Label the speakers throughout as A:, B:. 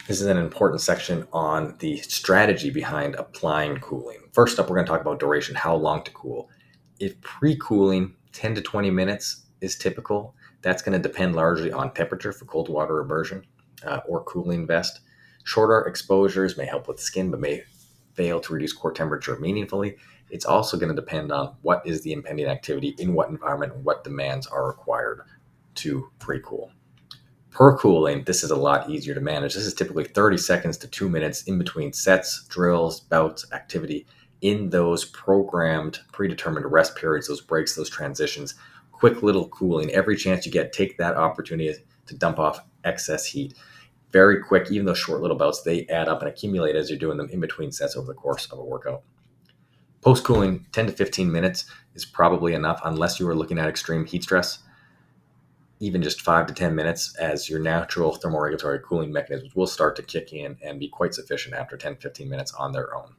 A: This is an important section on the strategy behind applying cooling. First up, we're going to talk about duration, how long to cool. If pre-cooling, 10 to 20 minutes is typical. That's going to depend largely on temperature for cold water immersion or cooling vest. Shorter exposures may help with skin, but may fail to reduce core temperature meaningfully. It's also going to depend on what is the impending activity, in what environment, and what demands are required to pre-cool. Per cooling, this is a lot easier to manage. This is typically 30 seconds to 2 minutes in between sets, drills, bouts, activity in those programmed, predetermined rest periods, those breaks, those transitions. Quick little cooling. Every chance you get, take that opportunity to dump off excess heat. Very quick, even those short little bouts, they add up and accumulate as you're doing them in between sets over the course of a workout. Post cooling, 10 to 15 minutes is probably enough unless you are looking at extreme heat stress. Even just 5 to 10 minutes, as your natural thermoregulatory cooling mechanisms will start to kick in and be quite sufficient after 10 15 minutes on their own.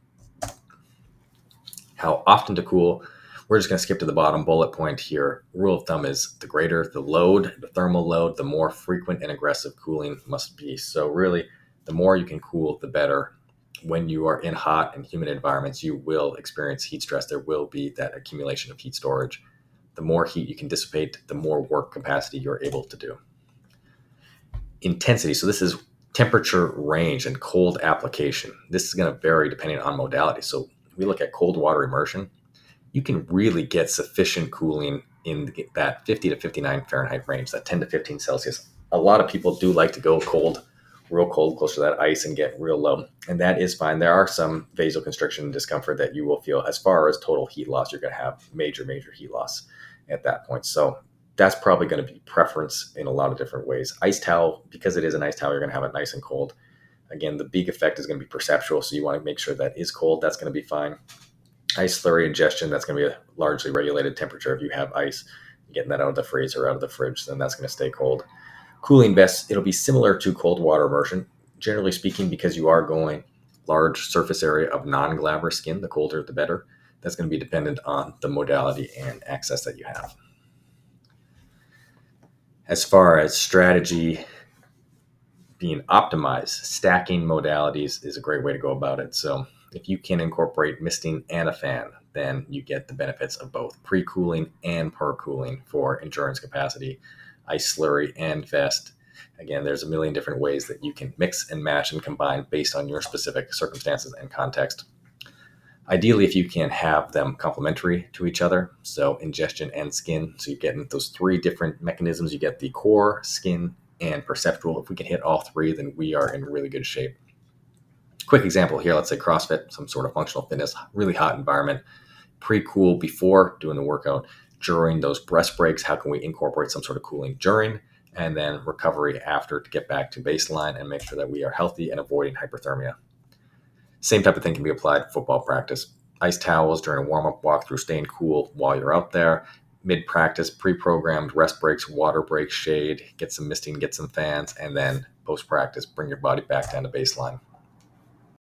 A: How often to cool? We're just going to skip to the bottom bullet point here. Rule of thumb is the greater the load, the thermal load, the more frequent and aggressive cooling must be. So really, the more you can cool, the better. When you are in hot and humid environments, you will experience heat stress. There will be that accumulation of heat storage. The more heat you can dissipate, the more work capacity you're able to do. Intensity. So this is temperature range and cold application. This is going to vary depending on modality. So we look at cold water immersion. You can really get sufficient cooling in that 50 to 59 Fahrenheit range, that 10 to 15 Celsius. A lot of people do like to go cold, real cold, close to that ice and get real low. And that is fine. There are some vasoconstriction and discomfort that you will feel. As far as total heat loss, you're going to have major heat loss at that point. So that's probably going to be preference in a lot of different ways. Ice towel, because it is an ice towel, you're going to have it nice and cold. Again, the big effect is going to be perceptual, so you want to make sure that is cold. That's going to be fine. Ice slurry ingestion, that's going to be a largely regulated temperature. If you have ice, getting that out of the freezer or out of the fridge, then that's going to stay cold. Cooling vests, it'll be similar to cold water immersion, generally speaking, because you are going large surface area of non-glabrous skin. The colder, the better. That's going to be dependent on the modality and access that you have. As far as strategy being optimized, stacking modalities is a great way to go about it. So if you can incorporate misting and a fan, then you get the benefits of both pre-cooling and per-cooling for endurance capacity, ice slurry and vest. Again, there's a million different ways that you can mix and match and combine based on your specific circumstances and context. Ideally, if you can have them complementary to each other, so ingestion and skin, so you get those three different mechanisms. You get the core, skin, and perceptual. If we can hit all three, then we are in really good shape. Quick example here, let's say CrossFit, some sort of functional fitness, really hot environment, pre-cool before doing the workout. During those breath breaks, how can we incorporate some sort of cooling during, and then recovery after to get back to baseline and make sure that we are healthy and avoiding hyperthermia. Same type of thing can be applied to football practice. Ice towels during a warm-up, walkthrough, staying cool while you're out there. Mid-practice, pre-programmed rest breaks, water breaks, shade, get some misting, get some fans, and then post-practice, bring your body back down to baseline.